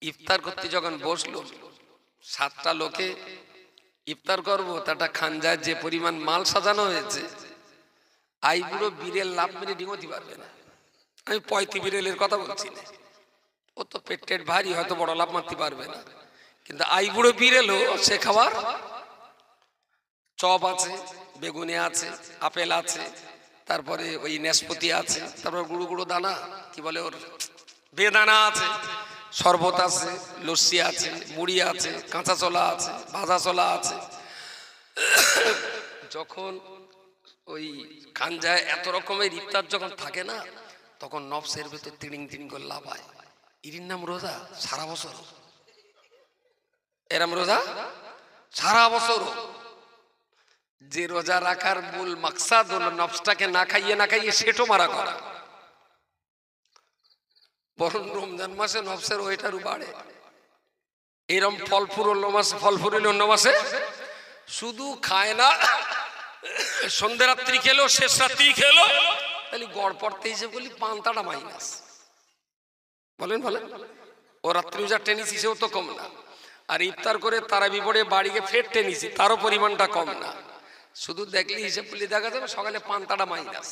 ইফতার করতে যখন বসলো, 7টা লোকে ইফতার করবো, তাটা খানজায় যে পরিমাণ মাল সাজানো হয়েছে, আইবুড়ো বিড়েল লাভ মেরে ডিঙোতে পারবে না। আমি পয়তি বিড়েলের কথা বলছি না, ও তো পেট ভারী, হয়তো বড় লাভ মারতে পারবে না, কিন্তু আইবুড়ো বিড়েলও সে খাবার, চপ আছে, বেগুনে আছে, আপেল আছে, তারপরে ওই নাশপাতি আছে, তারপর গুঁড়ো গুঁড়ো দানা, কি বলে ওর, বেদানা আছে, শরবত আছে, লস্যি আছে, মুড়ি আছে, কাঁচা ছোলা আছে, ভাজা ছোলা আছে। যখন ওই খানজায় এত রকমের ইফতার যখন থাকে না, তখন নফসের ভেতর তিড়িং তিড়িং করে লাভ হয়, ইরির নাম রোজা সারা বছর, এরম রোজা সারা বছর। যে রোজা রাখার মূল মাকসাদ হলো নফসটাকে না খাইয়ে সেটো মারা করা, বরং রমজান মাসে নফসের ওইটারও বাড়ে। এরম ফল ফুরল অন্য মাসে শুধু খায় না, সন্ধ্যে রাত্রি খেলো, শেষ রাত্রি খেলো, তাহলে গড় পড়তে হিসেবে বলি পান্তাটা মাইনাস। বলেন ও রাত্রি যা টেনিস হিসেবেও তো কম না, আর ইফতার করে তারাবি পড়ে বাড়িকে ফের টেনিসি, তারও পরিমাণটা কম না। শুধু দেখলে হিসেব করলে দেখা যাবে সকালে পান্তাটা মাইনাস।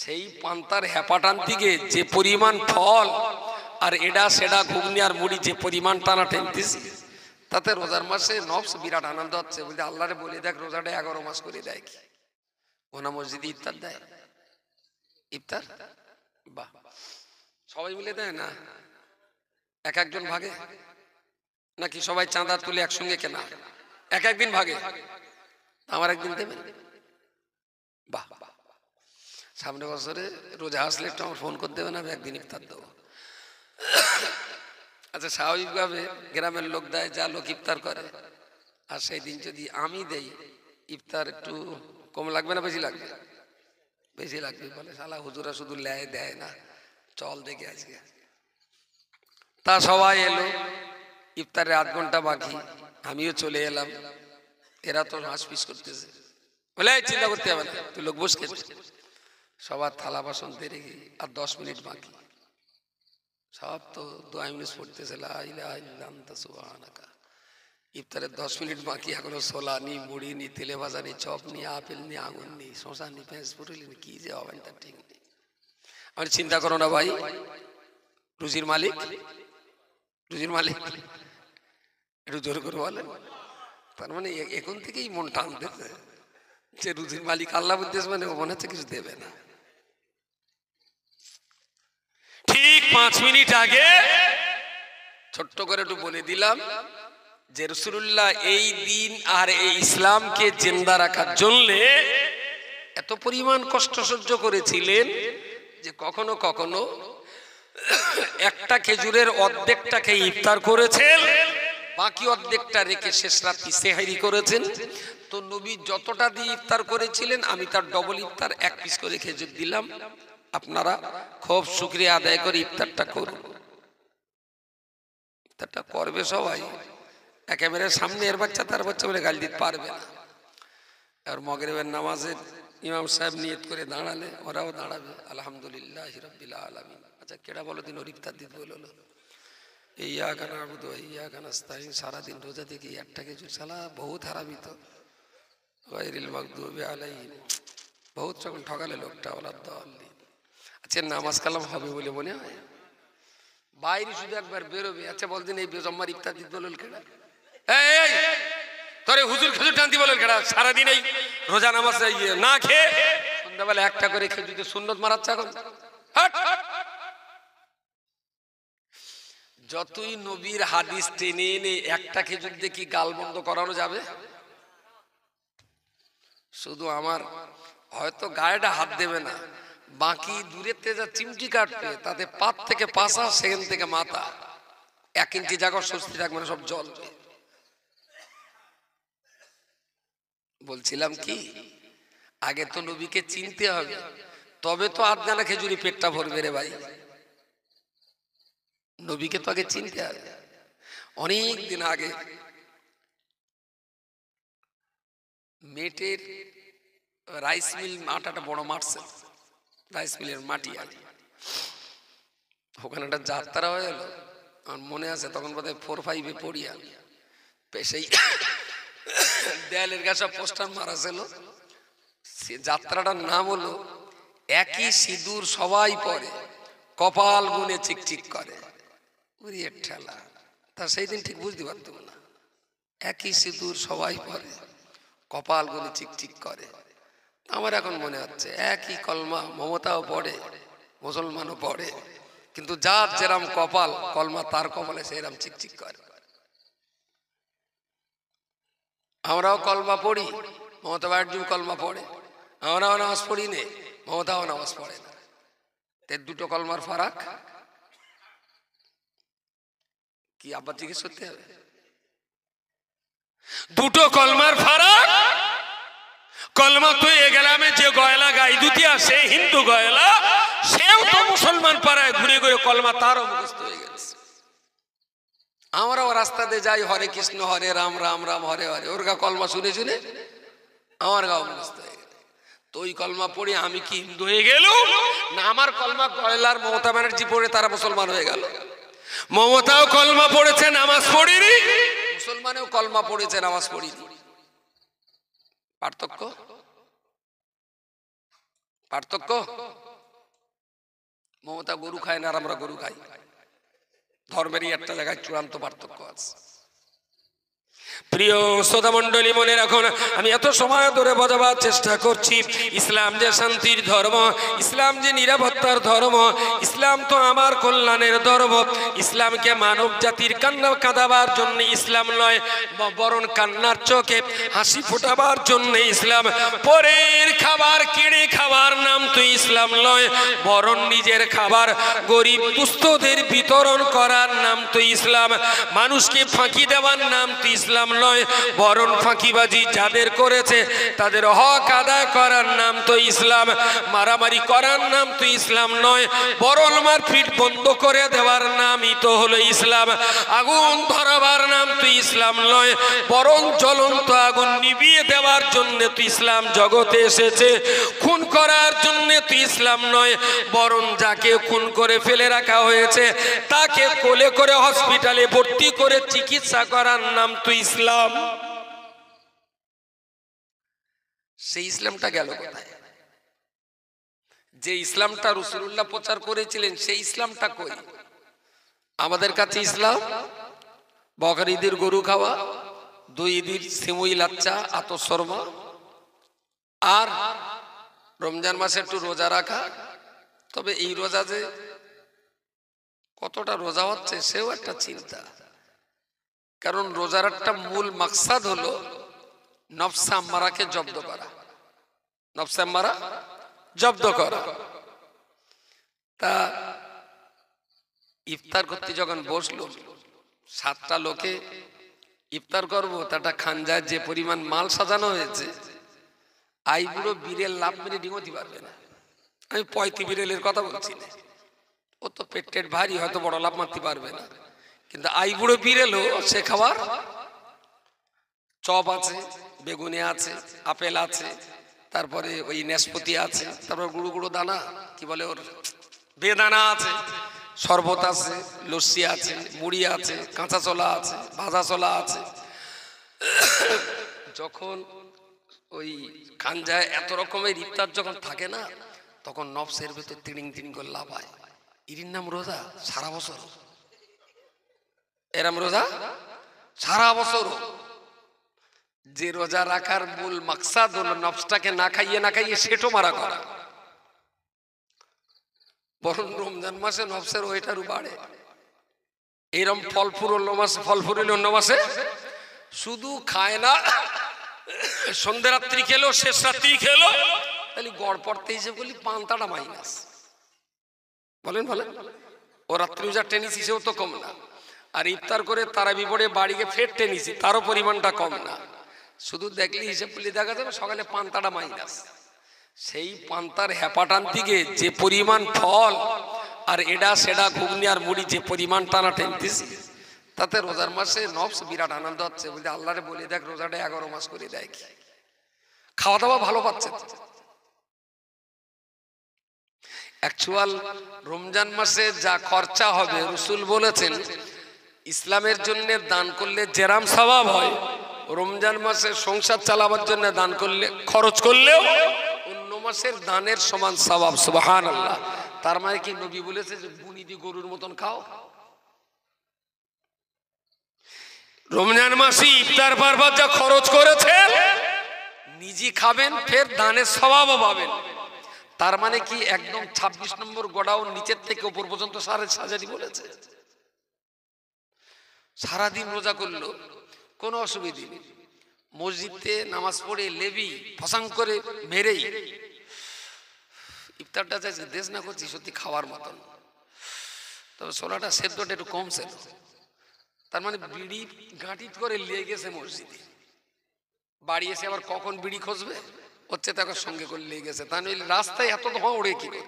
সেই পান্তার হ্যাপাটান থেকে যে পরিমাণ ফল আর এডা সেডা ঘুগনি আর মুড়ি যে পরিমাণ টানা টেনতেছি, তাতে রোজার মাসে নফস বিরাট আনন্দ হচ্ছে। বলতে আল্লাহরে বলে দেখ রোজাটা 11 মাস করে দেয় কি, ওনা মসজিদে ইফতার দেয়, ইফতার বাহ সবাই মিলে দেয় না, এক একজন ভাগে, নাকি সবাই চাঁদা তুলে একসঙ্গে কেনা, এক একদিন ভাগে, আমার একদিন দেবেন, বাহ। সামনে বছরে রোজা আসলে একটু আমার ফোন করে দেবেন, আমি একদিন ইফতার দেবো। আচ্ছা, স্বাভাবিকভাবে গ্রামের লোক দেয়, যা লোক ইফতার করে, আর সেই দিন যদি আমি দেই ইফতার একটু কম লাগবে না বেশি লাগবে? বেশি লাগবে। বলে শালা হুজুরা শুধু লেয় দেয় না, চল দেখে আজকে। তা সবাই এলো, ইফতারের 8 ঘন্টা বাকি, আমিও চলে এলাম। এরা তো হাঁস পিস করতেছে, বলে চিন্তা করতে হবে না, তুই লোক বসে সবার থালা বাসন তেরে গিয়ে আর 10 মিনিট বাকি, সব তো দোয়া ইউনিস পড়তেছে, ইফতারের 10 মিনিট বাকি, এখনো ছোলা নি, মুড়ি নি, তেলে ভাজা নি, চপ নি, আপেল নি, আঙুর নি, শশা নি, পেঁয়াজ পুরুলি নি, কি যে হবে তার ঠিক নেই। আমি চিন্তা করো না ভাই, রুজির মালিক একটু জোর করে বলেন। তার মানে এখন থেকেই মন টানতেছে যে রুজির মালিক আল্লাহ বলতেছে, মানে মনে হচ্ছে কিছু দেবে না। ঠিক 5 মিনিট আগে ছোট্ট করে একটু বলে দিলাম যে রাসূলুল্লাহ এই দিন আর এই ইসলামকে জিন্দা রাখার জন্য এত পরিমাণ কষ্ট সহ্য করেছিলেন যে কখনো কখনো একটা খেজুরের অর্ধেকটাকে ইফতার করেছেন, বাকি অর্ধেকটা রেখে শেষ রাত্রি সেহরি করেছেন। তো নবী যতটা দিয়ে ইফতার করেছিলেন, আমি তার ডবল ইফতার 1 পিস করে খেজুর দিলাম। আপনারা খুব শুকরিয়া আদায় করে ইফতারটা করুন। ইফতারটা করবে সবাই, একেবারে সামনে এর বাচ্চা তার বাচ্চা বলে গাল দিতে পারবে না। আর মাগরিবের নামাজে ইমাম সাহেব নিয়ত করে দাঁড়ালে ওরাও দাঁড়াবে, আলহামদুলিল্লাহি রাব্বিল আলামিন। আচ্ছা, কেডা বলো দিন ওর ইফতার দিতে বললো, ইয়াকা নাবুদু ওয়া ইয়াকা নাস্তাইন। সারাদিন রোজা থেকে একটা খেজুর, সালা বহুত হারামি তো, গায়রিল মাগদুবি আলাইহিম, বহুত যখন ঠকালে লোকটা, ওলাদ দাল্লিন। আচ্ছা, নামাজ কালাম হবে বলে মনে হয়? বাইরে শুধু একবার বেরোবে। আচ্ছা বলদিন এই বেজম্মার ইফতার দিতে বলল কেডা? এই তোরে হুজুর খেজুর টানতে বলল কেডা? সারাদিন এই রোজা নামাজ না খেয়ে সন্ধ্যাবেলা একটা করে খেজুর সুন্নত মারাচ্ছে এখন। যতই নবীর হাদিস টেনে এনে একটা খেজুর দিয়ে কি গাল বন্ধ করানো যাবে? শুধু আমার হয়তো গায়েটা হাত দেবে না, বাকি দূরের থেকে যা চিমটি কাটবে তাতে পাত থেকে পাশা, সেখান থেকে মাথা 1 ইঞ্চি জায়গা স্বস্তি থাকবে না, সব জ্বলবে। বলছিলাম কি, আগে তো নবীকে চিনতে হবে, তবে তো 8 দানা খেজুরি পেটটা ভরবে রে ভাই। নবীকে তো আগে চিনতে হবে। অনেক দিন আগে মেটের রাইস মিল, মাটাটা বড় মারছে, রাইস মিলের মাটি আর ওখানে একটা যাত্রা হয়ে গেল। আমার মনে আছে তখন বোধহয় 4-5-এ পড়ি আমি। সেই দেয়ালের কাছে পোস্টার মারা ছিল, সে যাত্রাটার নাম হলো একই সিঁদুর সবাই পরে, কপাল গুনে চিকচিক করে। ঠেলা তা সেই দিন ঠিক বুঝতে পারতাম না, একই সিঁদুর সবাই পরে, কপাল গুনে চিকচিক করে। আমার এখন মনে হচ্ছে একই কলমা মমতাও পড়ে, মুসলমানও পড়ে, কিন্তু যার যেরাম কপাল, কলমা তার কপালে সেরাম চিকচিক করে। আমরাও কলমা পড়ি, মমতা ব্যানার্জি কলমা পড়ে, আমরাও নামাজ পড়ি নে, মমতাও নামাজ পড়ে না। দুটো কলমার ফারাক কি আবার জিজ্ঞেস করতে হবে? দুটো কলমার ফারাক। কলমা তো এ গেলামে যে গয়লা গাই দুটি আসে হিন্দু গয়লা, সেও তো মুসলমান পাড়ায় ঘুরে ঘুরে কলমা তারও মুখস্থ হয়ে গেছে। আমরাও রাস্তাতে যাই, হরে কৃষ্ণ হরে রাম রাম রাম হরে হরে, ওর গা কলমা শুনে শুনে আমার গাও মুখস্থ হয়ে গেছে। তো ওই কলমা পড়ে আমি কি হিন্দু হয়ে গেল না? আমার কলমা গয়লার মমতা ব্যানার্জি পড়ে তারা মুসলমান হয়ে গেল। মমতাও কলমা পড়েছে, নামাজ পড়িনি, মুসলমানেও কলমা পড়েছে, নামাজ পড়িনি। পার্থক্য পার্থক্য মমতা গরু খায় না আর আমরা গরু খাই, ধর্মেরই একটা জায়গায় চূড়ান্ত পার্থক্য আছে। প্রিয় শ্রোতা মণ্ডলী, মনে রাখুন, আমি এত সময় ধরে বোঝাবার চেষ্টা করছি ইসলাম যে শান্তির ধর্ম, ইসলাম যে নিরাপত্তার ধর্ম, ইসলাম তো আমার কল্যাণের ধর্ম। ইসলামকে মানব জাতির কান্না কাঁদাবার জন্য ইসলাম নয়, বরং কান্নার চোখে হাসি ফোটাবার জন্য ইসলাম। পরের খাবার কিনে খাবার নাম তো ইসলাম নয়, বরং নিজের খাবার গরিব দুস্থদের বিতরণ করার নাম তো ইসলাম। মানুষকে ফাঁকি দেওয়ার নাম তো ইসলাম নয়, বরং ফাঁকিবাজি যাদের করেছে তাদের হক আদায় করার নাম তো ইসলাম। মারামারি করার নাম তো ইসলাম নয়, বরং মারপিট বন্ধ করে দেওয়ার নামই তো হলো ইসলাম। আগুন ধরাবার নাম তো ইসলাম নয়, বরং জ্বলন্ত আগুন নিভিয়ে দেওয়ার জন্য তো ইসলাম জগতে এসেছে। খুন করার জন্য তো ইসলাম নয়, বরং যাকে খুন করে ফেলে রাখা হয়েছে তাকে কোলে করে হসপিটালে ভর্তি করে চিকিৎসা করার নাম তো ইসলাম। সেই ইসলামটা গেল কোথায়? যে ইসলামটা রাসূলুল্লাহ প্রচার করেছিলেন সেই ইসলামটা কই? আমাদের কাছে ইসলাম বকর ঈদের গরু খাওয়া, 2 ঈদের সিমুই লাচ্চা আতশর্মা, আর রমজান মাসে একটু রোজা রাখা। তবে এই রোজা যে কতটা রোজা হচ্ছে সেও একটা চিন্তা, কারণ রোজার একটা মূল মাকসাদ হলো নফস আম্মারাকে জব্দ করা, নফস আম্মারা জব্দ করা। তা ইফতার করতে যখন বসলো, 7টা লোকে ইফতার করবো, তাটা খানজায় যে পরিমাণ মাল সাজানো হয়েছে, আইবুড়ো বিড়েল লাভ মেরে ডিঙোতে পারবে না। আমি পয়তি বিড়েলের কথা বলছি না, ও তো পেটের ভারী, হয়তো বড় লাভ মারতে পারবে না, কিন্তু আইবুড়ো বিড়েলও সে খাবার চপ আছে, বেগুনি আছে, আপেল আছে, তারপরে ওই নাশপাতি আছে, তারপর গুঁড়ো গুঁড়ো দানা কি বলে ওর বেদানা আছে, শরবত আছে, লস্যি আছে, মুড়ি আছে, কাঁচা ছোলা আছে, ভাজা ছোলা আছে। যখন ওই খানজায় এত রকমের ইফতার যখন থাকে না, তখন নফসের ভেতর তিড়িং তিড়িং করে লাভ হয়, এর নাম রোজা সারা বছর। এরম রোজা সারা বছর। যে রোজা রাখার মূল মাকসাদ হলো নফসটাকে না খাইয়ে সেটো মারা করা, বরং রমজান মাসে নফসের ওইটারও বাড়ে। এরম ফল ফুরল অন্য মাসে শুধু খায় না, সন্ধ্যে রাত্রি খেলো, শেষ রাত্রি খেলো, তাহলে গড় পড়তে হিসেবে বলি পান্তাটা মাইনাস। বলেন বলেন, ও রাত্রি যা টেনিস হিসেবেও তো কম না, আর ইফতার করে তারাবি পড়ে বাড়িকে ফের টেনিসি, তারও পরিমাণটা কম না। শুধু দেখলে হিসেব করলে দেখা যাবে সকালে পান্তাটা মাইনাস। সেই পান্তার হ্যাপাটান থেকে যে পরিমাণ ফল আর এডা সেডা ঘুগনি আর মুড়ি যে পরিমাণ টানা টেনতেছি, তাতে রোজার মাসে নফস বিরাট আনন্দ হচ্ছে। বলতে আল্লাহরে বলে দেখ রোজাটা 11 মাস করে দেয়, কি খাওয়া দাওয়া ভালো পাচ্ছে। অ্যাকচুয়াল রমজান মাসে যা খরচা হবে রাসূল বলেছেন ইসলামের জন্য দান করলে যেরাম সওয়াব হয়, রমজান মাসে সংসার চালাবার জন্য দান করলে, খরচ করলেও অন্য মাসের দানের সমান সওয়াব। সুবহানাল্লাহ। তার মানে কি নবী বলেছে যে বুনিদি গরুর মতন খাও? রমজান মাসে ইফতার পারবার যা খরচ করেছেন নিজে খাবেন, ফের দানের সওয়াবও পাবেন। তার মানে কি একদম 26 নম্বর গোডাউন নিচের থেকে উপর পর্যন্ত সাজারি বলেছে। সারাদিন রোজা করলো, কোনো অসুবিধা নেই। মসজিদে নামাজ পড়ে লেবি ফসাং করে মেরেই ইফতারটা চাইছে, দেশ না করছি সত্যি খাওয়ার মতন, তবে ছোলাটা সেদ্ধটা একটু কম ছিল। তার মানে বিড়ি গাঁটিত করে লিয়ে গেছে মসজিদে, বাড়ি এসে আবার কখন বিড়ি খুঁজবে হচ্ছে তাকে সঙ্গে করে লিয়ে গেছে। তা নইলে রাস্তায় এত ধোঁয়া ওড়ে কি করে?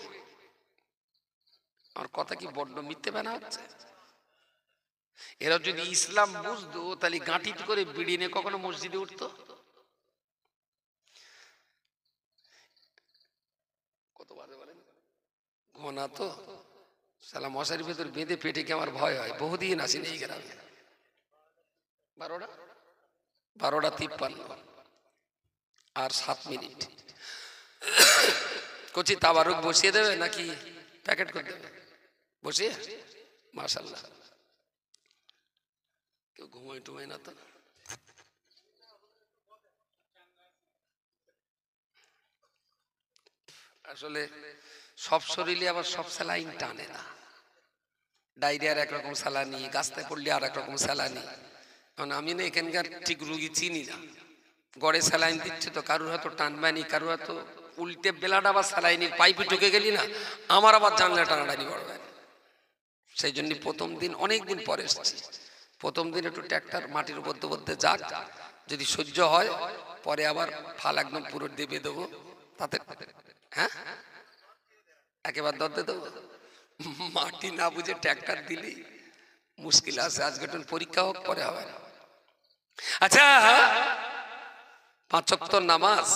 আমার কথা কি বড্ড মিথ্যে বানা হচ্ছে? এরা যদি ইসলাম বুঝতো তাহলে গাঁটিত করে বিড়ি নিয়ে কখনো মসজিদে উঠতো? কত বাজে বলেন? ঘনা তো সালা মশারির ভেতর বেঁধে পেটে কি আমার ভয় হয়। বহুদিন আসিনি এই গ্রামে। 12:53 আর 7 মিনিট। কচি তাবারুক বসিয়ে দেবে নাকি প্যাকেট করে দেবে? বসিয়ে মাশাআল্লাহ। কেউ ঘুমাই টুমাই না তো? আসলে সব শরীরে আবার সব স্যালাইন টানে না। ডায়রিয়ার একরকম স্যালানি, গাছতে পড়লে আর একরকম স্যালানি। কারণ আমি না এখানকার ঠিক রুগী চিনি না। গড়ে স্যালাইন দিচ্ছে তো কারুর হয়তো টানবানি, কারুর হয়তো উল্টে বেলাটা আবার স্যালাইনের পাইপে ঢুকে গেলি না, আমার আবার জানলে টানাটানি পড়বে। সেই জন্য প্রথম দিন অনেক দিন পরে এসেছি। প্রথম দিন একটু ট্র্যাক্টর মাটির উপর বলতে যাক, যদি সহ্য হয় পরে আবার ফাল একদম পুরো দেবে দেবো। তাতে হ্যাঁ একেবারে দরদে দেবো। মাটি না বুঝে ট্র্যাক্টর দিলি মুশকিল আছে। আজকে একটু পরীক্ষা হোক, পরে হবে। আচ্ছা, 5 ওয়াক্ত নামাজ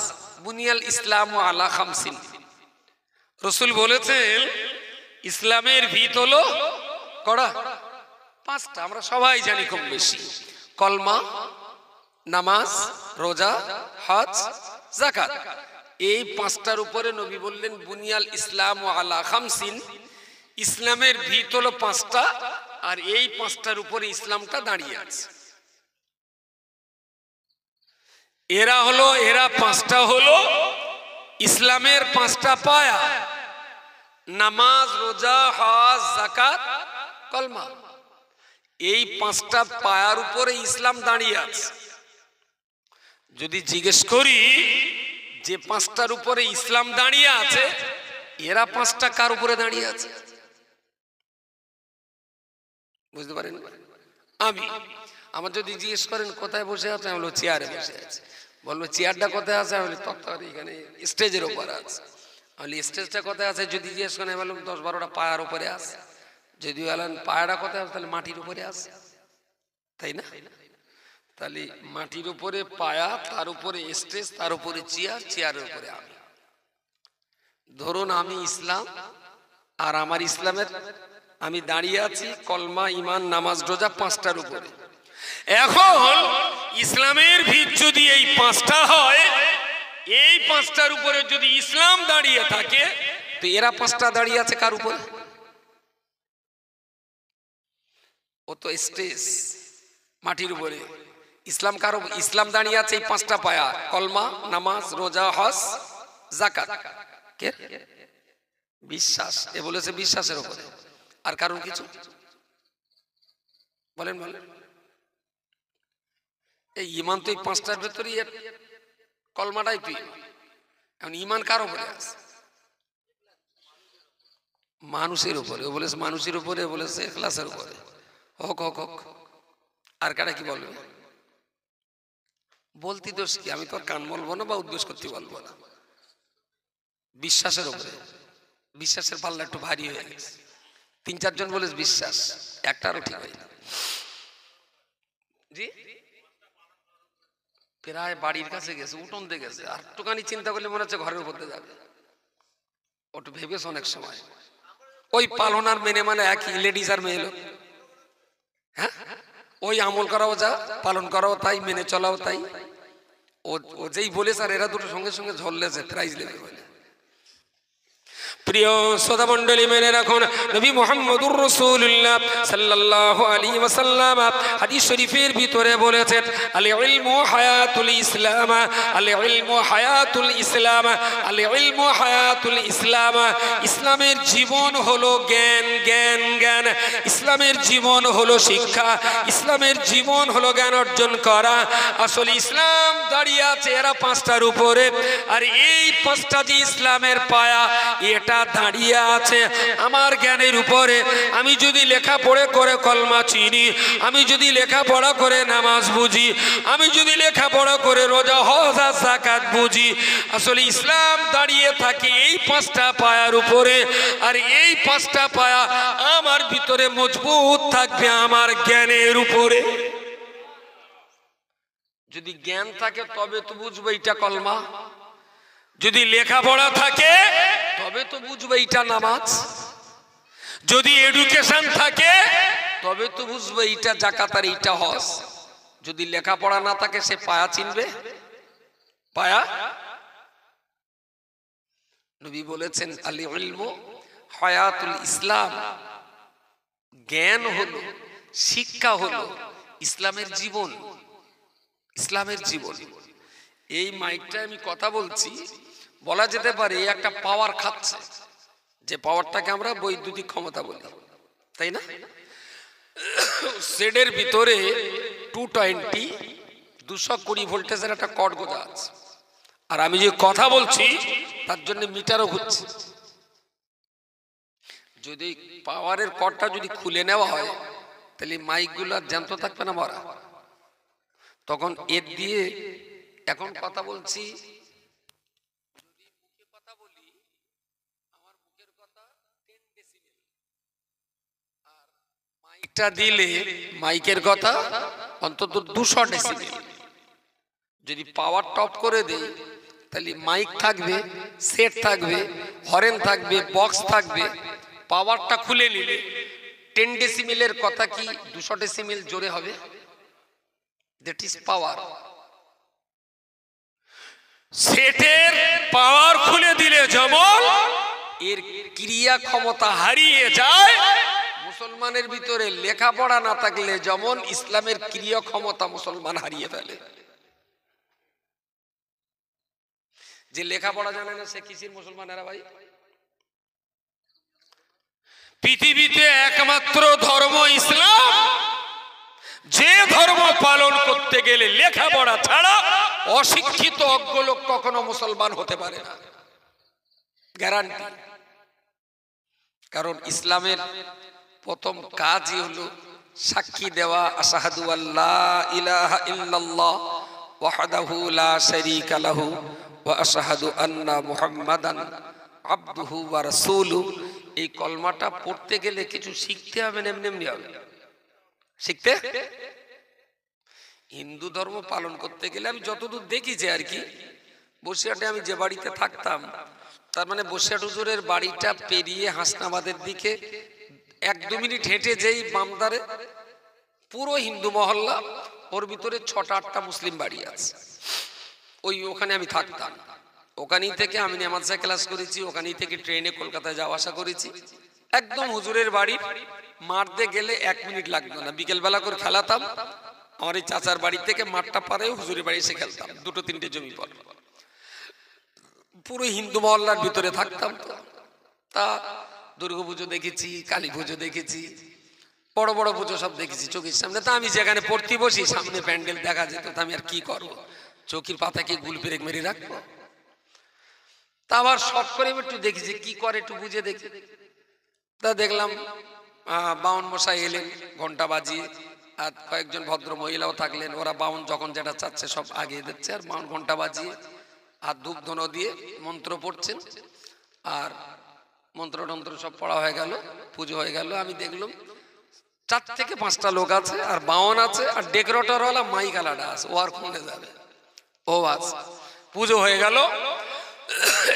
বুনিয়াল ইসলাম আলা খামসিন। রাসূল বলেছেন ইসলামের ভিত হলো কড়া 5টা। আমরা সবাই জানি কম বেশি। কলমা, নামাজ, রোজা, হজ, যাকাত। এই 5টার উপরে নবী বললেন বুনিয়াল ইসলাম আলা খামসিন। ইসলামের ভিত হলো 5টা, আর এই 5টার উপরে ইসলামটা দাঁড়িয়ে আছে। এরা 5টা হলো ইসলামের 5টা পায়া: নামাজ, রোজা, হজ, যাকাত, কলমা। এই 5টা পায়ার উপরে ইসলাম দাঁড়িয়ে আছে। যদি জিজ্ঞেস করি যে 5টার উপরে ইসলাম দাঁড়িয়ে আছে, এরা 5টা কার উপরে দাঁড়িয়ে আছে? বুঝতে পারেন? আমার যদি জিজ্ঞেস করেন কোথায় বসে আছে, আমি বলবো চেয়ারে বসে আছে। বলবো চেয়ারটা কোথায় আছে? আমি বলি তক্তার এখানে স্টেজের উপর আছে। আমি স্টেজটা কোথায় আছে যদি জিজ্ঞেস করেন, বললাম 10-12টা পায়ার উপরে আছে। যদি বলেন পায়াটা কোথায় আছে, তাহলে মাটির উপরে আছে, তাই না? তাহলে মাটির উপরে পায়া, তার উপরে স্টেজ, তার উপরে চেয়ার, চেয়ারের উপরে আমি। ধরুন আমি ইসলাম, আর আমার ইসলামের আমি দাঁড়িয়ে আছি কলমা, ইমান, নামাজ, রোজা 5টার উপরে। এখন ইসলামের ভিত যদি এই 5টা হয়, এই 5টার উপরে যদি ইসলাম দাঁড়িয়ে থাকে, তো এরা 5টা দাঁড়িয়ে আছে কার উপরে? ও তো স্টেজ, মাটির উপরে। ইসলাম কার? ইসলাম দাঁড়িয়ে আছে এই 5টা পায়া: কলমা, নামাজ, রোজা, হজ, যাকাত। কে? বিশ্বাস। এ বলেছে বিশ্বাসের উপরে। আর কারণ কিছু বলেন? এই ইমান তো এই 5টার ভেতরেই, কলমাটাই তুই। এখন ইমান কার উপরে আছে? মানুষের উপরে। ও বলেছে মানুষের উপরে, বলেছে ইখলাসের উপরে। হোক হোক হোক। আর কারা কি বলবে? বলতি দোষ কি? আমি তো আর কান বলবো না বা উদ্দেশ্য করতে বলবো না। বিশ্বাসের উপরে। বিশ্বাসের পাল্লা একটু ভারী হয়ে গেছে। 3-4 জন বলে বিশ্বাস, একটারও ঠিক হয় না। জি, প্রায় বাড়ির কাছে গেছে, উঠোন দিয়ে গেছে। আর একটুখানি চিন্তা করলে মনে হচ্ছে ঘরের উপর দিয়ে যাবে। ওটা ভেবেছ অনেক সময়। ওই পালনার মেনে মানে একই, লেডিস আর মেয়ে লোক। হ্যাঁ, ওই আমল করাও যা, পালন করাও তাই, মেনে চলাও তাই। ও যেই বলে স্যার এরা দুটো সঙ্গে সঙ্গে ঝরলেছে, প্রাইজ লেবে বলে। প্রিয় শ্রোতা মণ্ডলী, মেনে রাখুন, নবী মুহাম্মদুর রাসূলুল্লাহ সাল্লাল্লাহু আলাইহি ওয়াসাল্লাম হাদিস শরীফের ভিতরে বলেছেন, আল ইলমু হায়াতুল ইসলাম, আল ইলমু হায়াতুল ইসলাম, আল ইলমু হায়াতুল ইসলাম। ইসলামের জীবন হলো জ্ঞান, জ্ঞান, জ্ঞান। ইসলামের জীবন হলো শিক্ষা, ইসলামের জীবন হলো জ্ঞান অর্জন করা। আসলে ইসলাম দাঁড়িয়ে আছে এরা পাঁচটার উপরে, আর এই পাঁচটা যে ইসলামের পায়া, এটা দাঁড়িয়ে আছে আমার জ্ঞানের উপরে। আমি যদি লেখাপড়া করে কলমা চিনি, আমি যদি লেখাপড়া করে নামাজ বুঝি, আমি যদি লেখাপড়া করে রোজা হজ আর যাকাত বুঝি, আসলে ইসলাম দাঁড়িয়ে থাকে এই পাঁচটা পায়ার উপরে। আর এই পাঁচটা পায়া আমার ভিতরে মজবুত থাকবে আমার জ্ঞানের উপরে। যদি জ্ঞান থাকে তবে তো বুঝবো এটা কলমা, যদি লেখাপড়া থাকে তবে তো বুঝবে এটা নামাজ, যদি এডুকেশন থাকে তবে তো বুঝবে এটা যাকাত আর এটা হজ। যদি লেখাপড়া না থাকে সে পায়া চিনবে? পায়া? নবী বলেছেন, আল ইলমু হায়াতুল ইসলাম। জ্ঞান হলো, শিক্ষা হলো ইসলামের জীবন, ইসলামের জীবন। এই মাইকটা আমি কথা বলছি, বলা যেতে পারে একটা পাওয়ার খাচ্ছে, যে পাওয়ারটাকে আমরা বৈদ্যুতিক ক্ষমতা বলি, তাই না? শেডের ভিতরে 220 220 ভোল্টেজের একটা কর্ড গোজা আছে, আর আমি যে কথা বলছি তার জন্য মিটারও ঘুরছে। যদি পাওয়ারের কর্ডটা যদি খুলে নেওয়া হয় তাহলে মাইকগুলো জ্যান্ত থাকবে না মরা। তখন এর দিয়ে এখন কথা বলছি, মাইকটা দিলে মাইকের কথা অন্তত 200 ডেসিবেল। যদি পাওয়ার টপ করে দেই তাহলে মাইক থাকবে, সেট থাকবে, হরেন থাকবে, বক্স থাকবে। পাওয়ারটা খুলে নিলে 10 ডেসিবেলের কথা কি 200 ডেসিবেল জোরে হবে? That is power. সেটের পাওয়ার খুলে দিলে যেমন এর ক্রিয়া ক্ষমতা হারিয়ে যায়, মুসলমানের ভিতরে লেখাপড়া না থাকলে যেমন ইসলামের ক্রিয়া ক্ষমতা মুসলমান হারিয়ে ফেলে। যে লেখাপড়া জানে না সে কিসের মুসলমান? এরা ভাই, পৃথিবীতে একমাত্র ধর্ম ইসলাম, যে ধর্ম পালন করতে গেলে লেখাপড়া ছাড়া অশিক্ষিত অজ্ঞ লোক কখনো মুসলমান হতে পারে না, গ্যারান্টি। কারণ ইসলামের প্রথম কাজই হলো সাক্ষী দেওয়া, আশহাদু আল্লা ইলাহা ইল্লাল্লাহ ওয়াহদাহু লা শারীকা লাহু ওয়া আশহাদু আন্না মুহাম্মাদান আবদুহু ওয়া রাসূলুহু। এই কলমাটা পড়তে গেলে কিছু শিখতে হবে, এমনি এমনি হবে শিখতে। হিন্দু ধর্ম পালন করতে গেলে আমি যতদূর দেখেছি আর কি, বসিরহাটে আমি যে বাড়িতে থাকতাম, তার মানে বসিরহাট হুজুরের বাড়িটা পেরিয়ে হাসনাবাদের দিকে 1-2 মিনিট হেঁটে যেই বামদারে পুরো হিন্দু মহল্লা, ওর ভিতরে 6টা-8টা মুসলিম বাড়ি আছে। ওখানে আমি থাকতাম। ওখানেই থেকে আমি নামাজে ক্লাস করেছি, ওখানেই থেকে ট্রেনে কলকাতায় যাওয়া আসা করেছি। একদম হুজুরের বাড়ি মারতে গেলে 1 মিনিট লাগতো না। বিকেলবেলা করে খেলাতাম, আমার এই চাচার বাড়ি থেকে মাঠটা পারে হুজুরের বাড়ি এসে খেলতাম, 2-3টে জমি পর। পুরো হিন্দু মহল্লার ভিতরে থাকতাম। তা দুর্গা পুজো দেখেছি, কালী পুজো দেখেছি, বড় বড় পুজো সব দেখেছি চোখের সামনে। তা আমি যেখানে পড়তে বসি সামনে প্যান্ডেল দেখা যেত, তা আমি আর কি করবো, চোখের পাতাকে গুল পেরেক মেরে রাখবো? তা আবার শখ করে একটু দেখেছি কি করে, একটু বুঝে দেখি। তা দেখলাম বাউন মশাই এলেন ঘন্টা বাজিয়ে, আর কয়েকজন ভদ্র মহিলাও থাকলেন। ওরা বাউন যখন যেটা চাচ্ছে সব আগিয়ে দিচ্ছে, আর বাউন ঘন্টা বাজিয়ে আর ধূপ ধুনো দিয়ে মন্ত্র পড়ছেন। আর মন্ত্র টন্ত্র সব পড়া হয়ে গেল, পুজো হয়ে গেল। আমি দেখলাম 4 থেকে 5টা লোক আছে, আর বাউন আছে, আর ডেকোরেটরওয়ালা মাইক আলাদা আছে। ও আর কোনে যাবে, ও আছে। পুজো হয়ে গেল।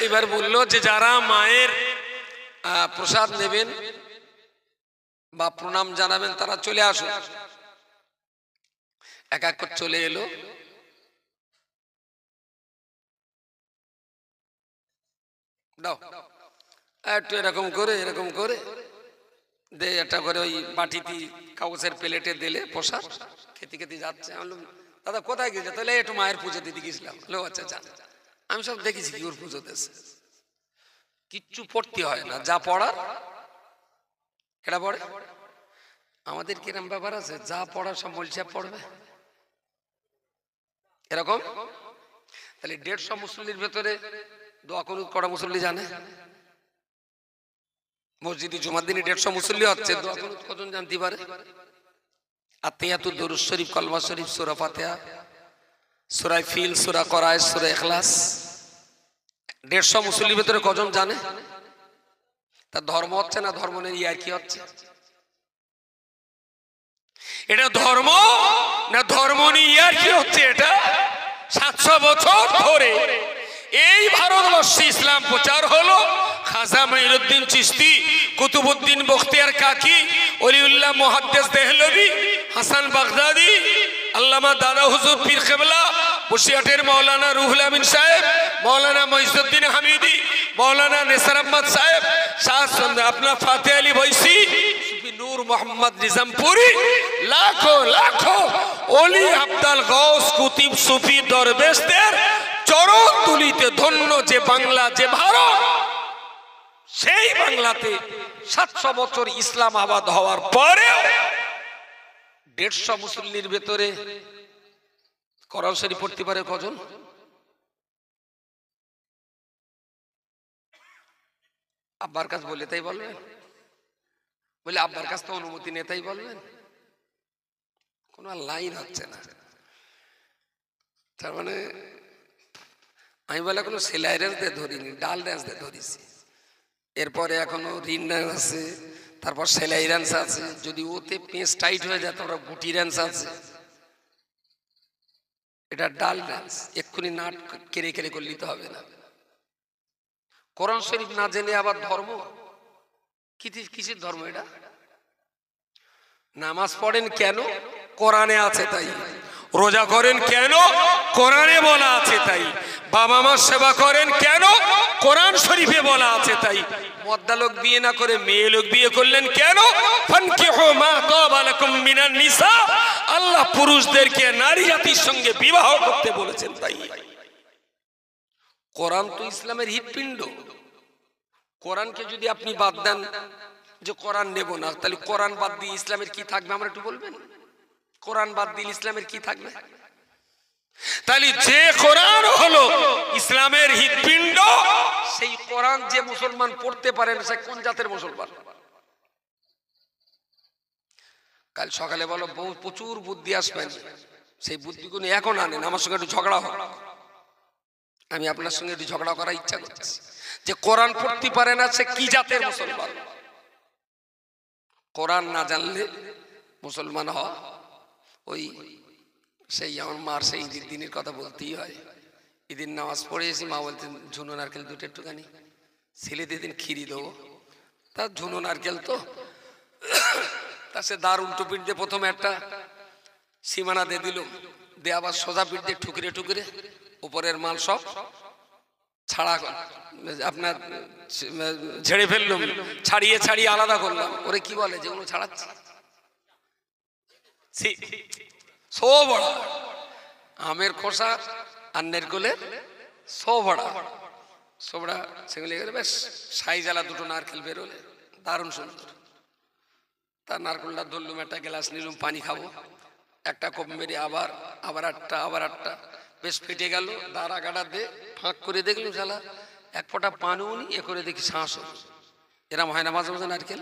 এবার বললো যে যারা মায়ের প্রসাদ নেবেন বা প্রণাম জানাবেন তারা চলে আসুন। এক এক করে চলে এলো। দাও একটু এরকম করে দে, একটা করে ওই বাটিতে কাগজের প্লেটে দিলে প্রসাদ, খেতে খেতে যাচ্ছে। আমি বললাম দাদা কোথায় গেছে? তাহলে একটু মায়ের পুজো দিতে গেছিলাম। আচ্ছা যান। আমি সব দেখেছি কি ওর পুজো দিয়েছে, কিচ্ছু পড়তে হয় না, যা পড়ার এটা পড়ে। আমাদের কিরম ব্যাপার আছে, যা পড়ার সব মলসা পড়বে এরকম। তাহলে 150 মুসল্লির ভেতরে দোয়া কুনুত করা মুসল্লি জানে? মসজিদে জুমার দিনে 150 মুসল্লি হচ্ছে, দোয়া কুনুত কজন জানতে পারে? আত্মিয়াতুদ দরুদ শরীফ, কলমা শরীফ, সূরা ফাতিহা, সূরা ফিল, সূরা করায়, সূরা ইখলাস 150 মুসল্লির ভেতরে কজন জানে? তার ধর্ম হচ্ছে না ধর্ম নেই আর কি হচ্ছে? এটা ধর্ম না ধর্ম নিয়ে আর কি হচ্ছে? এটা 700 বছর ধরে এই ভারতবর্ষে ইসলাম প্রচার হলো। খাজা মাইনুদ্দিন চিশতি, কুতুবউদ্দিন বখতিয়ার কাকি, ওলিউল্লাহ মুহাদ্দিস দেহলভী, হাসান বাগদাদি, আল্লামা দাদা হুজুর পীর কেবলা, বসিরহাটের মৌলানা রুহুল আমিন সাহেব, মৌলানা মঈজউদ্দিন হামিদি, মৌলানা নেসার আহমদ সাহেব, আপনার ফাতে আলী বৈশি, নূর মোহাম্মদ নিজামপুরি, লাখো লাখো ওলি আব্দাল গৌস কুতুব সুফি দরবেশদের চরণ তুলিতে ধন্য যে বাংলা, যে ভারত, সেই বাংলাতে 700 বছর ইসলাম আবাদ হওয়ার পরে 150 মুসল্লির ভেতরে কোরআন শরীফ পড়তে পারে কজন? আব্বার কাছে বলে তাই বলবেন? বলে আব্বার কাছে তো অনুমতি নেই তাই বলবেন? কোনো লাইন হচ্ছে না। তার মানে আমি বলে কোনো সেলাই রেঞ্জ দিয়ে ধরিনি, ডাল রেঞ্জ দিয়ে ধরেছি। এরপরে এখনো রিন রেঞ্জ আছে, তারপর সেলাই রেঞ্জ আছে। যদি ওতে পেঁচ টাইট হয়ে যায় তারপর গুটি রেঞ্জ আছে। এটা ডাল রেঞ্জ, এক্ষুনি নাট কেড়ে কেড়ে করে নিতে হবে না। কোরআন শরীফ না জেনে আবার ধর্ম, কিসের ধর্ম এটা? নামাজ পড়েন কেন? কোরআনে আছে তাই। রোজা করেন কেন? কোরআনে বলা আছে তাই। বাবা মা সেবা করেন কেন? কোরআন শরীফে বলা আছে তাই। মদ্দা লোক বিয়ে না করে মেয়ে লোক বিয়ে করলেন কেন? ফানকিহু মা তাবা লাকুম মিনান নিসা, আল্লাহ পুরুষদেরকে নারী জাতির সঙ্গে বিবাহ করতে বলেছেন তাই। কোরআন তো ইসলামের হৃৎপিণ্ড। কোরআনকে যদি আপনি বাদ দেন যে কোরআন নেব না, তাহলে কোরআন বাদ দিয়ে ইসলামের কি থাকবে? আমরা একটু বলবেন কোরআন বাদ দিয়ে ইসলামের কি থাকবে? তাহলে যে কোরআন হলো ইসলামের হৃৎপিণ্ড, সেই কোরআন যে মুসলমান পড়তে পারেন সে কোন জাতের মুসলমান? কাল সকালে বলো প্রচুর বুদ্ধি আসবেন, সেই বুদ্ধিগুলো এখন আনেন, আমার সঙ্গে একটু ঝগড়া হোক। আমি আপনার সঙ্গে একটু ঝগড়া করার ইচ্ছা করছি যে কোরআন পড়তে পারে না সে কি জাতের মুসলমান? কোরআন না জানলে মুসলমান হওয়া ওই সেই আমার মার সেই ঈদের দিনের কথা বলতেই হয়। ঈদের নামাজ পড়ে এসে মা বলতেন ঝুনো নারকেল দুটো একটুখানি, ছেলেদের দিন খিরি দেবো। তার ঝুনো নারকেল তো তা সে দার উল্টো পিঠ দিয়ে প্রথমে একটা সীমানা দিয়ে দিল, দিয়ে আবার সোজা পিঠ দিয়ে ঠুকরে ঠুকরে উপরের মাল সব ছাড়া আপনার ঝেড়ে ফেললাম, ছাড়িয়ে ছাড়িয়ে আলাদা করলাম। ওরে কি বলে যেগুলো ছাড়াচ্ছে? সোবড়া, আমের খোসা আর নারকেলের সোবড়া। সোবড়া সেগুলো বেশ সাইজ আলা দুটো নারকেল বেরোলে দারুণ সুন্দর। তার নারকেলটা ধরলুম, একটা গ্লাস নিলুম, পানি খাবো, একটা কোপ মেরে আবার আবার আটটা বেশ ফেটে গেল। দাঁড় আগাটা দিয়ে ফাঁক করে দেখলুম শালা এক ফোঁটা পানিও নি, এ করে দেখি শ্বাস হল। এরম হয় না মাঝে মাঝে নারকেল?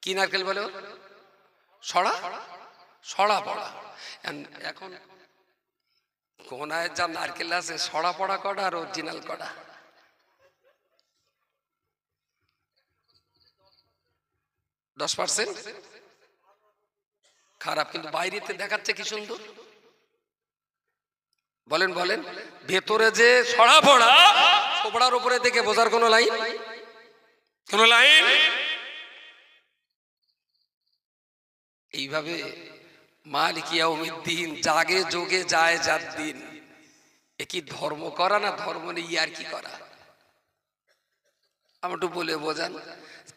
কি নারকেল বলে? সড়া সড়া পড়া। এখন কোনায় যা নারকেল আছে সড়া পড়া কটা আর অরিজিনাল কটা? %10 খারাপ, কিন্তু বাইরেতে দেখাচ্ছে কি সুন্দর। বলেন বলেন, ভেতরে যে সড়া পড়া, সোপড়ার উপরে দেখে বোঝার কোন লাইন? কোন লাইন? এইভাবে মালিক ইয়াউমিদ্দিন, জাগে যোগে যায় যার দিন। এ কি ধর্ম করা না ধর্ম নিয়ে আর কি করা? আমি একটু বলে বোঝান।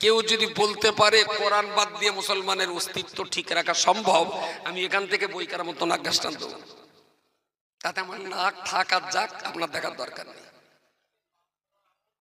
কেউ যদি বলতে পারে কোরআন বাদ দিয়ে মুসলমানের অস্তিত্ব ঠিক রাখা সম্ভব, আমি এখান থেকে বই কার মতো নাক গাছটান দেবো, তাতে আমার নাক থাক আর যাক, আপনার দেখার দরকার নেই।